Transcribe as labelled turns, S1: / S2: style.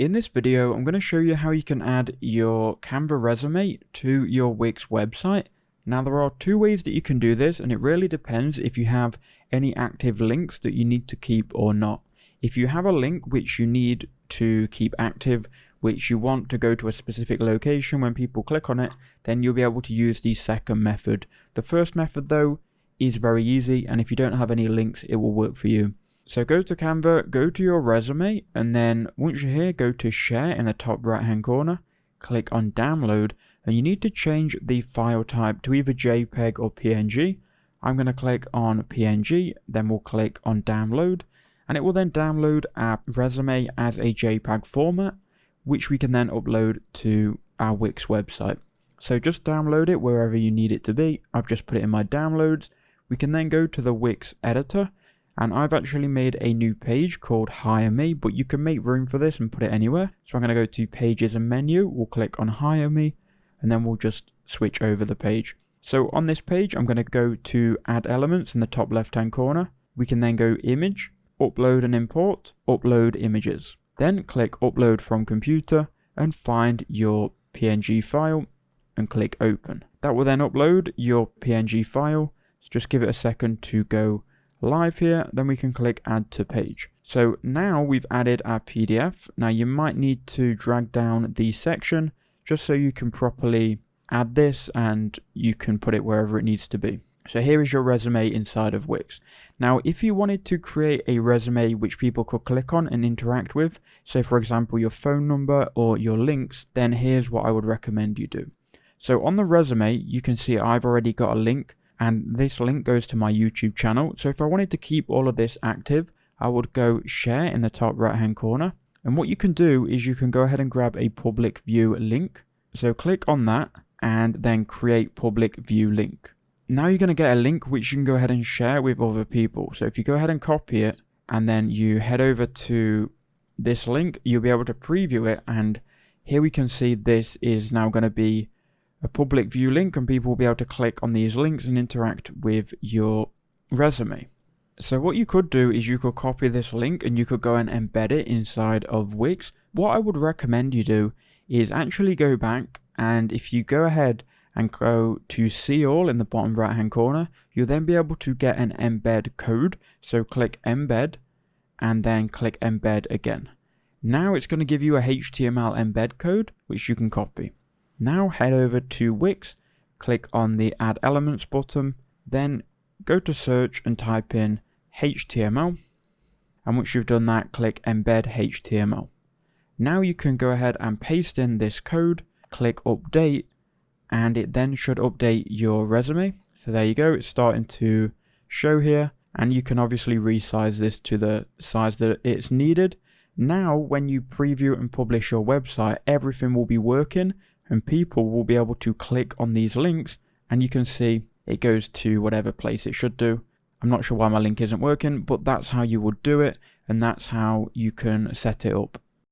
S1: In this video, I'm going to show you how you can add your Canva resume to your Wix website. Now, there are two ways that you can do this, and it really depends if you have any active links that you need to keep or not. If you have a link which you need to keep active, which you want to go to a specific location when people click on it, then you'll be able to use the second method. The first method, though, is very easy, and if you don't have any links, it will work for you. So go to Canva, go to your resume, and then once you're here, go to share in the top right hand corner, click on download, and you need to change the file type to either JPEG or PNG. I'm going to click on PNG, then we'll click on download, and it will then download our resume as a JPEG format, which we can then upload to our Wix website. So just download it wherever you need it to be. I've just put it in my downloads. We can then go to the Wix editor, and I've actually made a new page called Hire Me, but you can make room for this and put it anywhere. So I'm going to go to Pages and Menu, we'll click on Hire Me, and then we'll just switch over the page. So on this page, I'm going to go to Add Elements in the top left-hand corner. We can then go Image, Upload and Import, Upload Images. Then click Upload from Computer and find your PNG file and click Open. That will then upload your PNG file. So just give it a second to go live here, then we can click Add to Page. So now we've added our PDF. Now you might need to drag down the section just so you can properly add this and you can put it wherever it needs to be. So here is your resume inside of Wix. Now if you wanted to create a resume which people could click on and interact with, so for example your phone number or your links, then here's what I would recommend you do. So on the resume you can see I've already got a link, and this link goes to my YouTube channel. So if I wanted to keep all of this active, I would go share in the top right hand corner. And what you can do is you can go ahead and grab a public view link. So click on that and then create public view link. Now you're going to get a link which you can go ahead and share with other people. So if you go ahead and copy it and then you head over to this link, you'll be able to preview it. And here we can see this is now going to be a public view link, and people will be able to click on these links and interact with your resume. So what you could do is you could copy this link and you could go and embed it inside of Wix. What I would recommend you do is actually go back, and if you go ahead and go to see all in the bottom right hand corner, you'll then be able to get an embed code. So click embed and then click embed again. Now it's going to give you a HTML embed code which you can copy. Now head over to Wix, click on the Add Elements button, then go to search and type in HTML. And once you've done that, click Embed HTML. Now you can go ahead and paste in this code, click Update, and it then should update your resume. So there you go, it's starting to show here, and you can obviously resize this to the size that it's needed. Now when you preview and publish your website, everything will be working, and people will be able to click on these links, and you can see it goes to whatever place it should do. I'm not sure why my link isn't working, but that's how you would do it, and that's how you can set it up.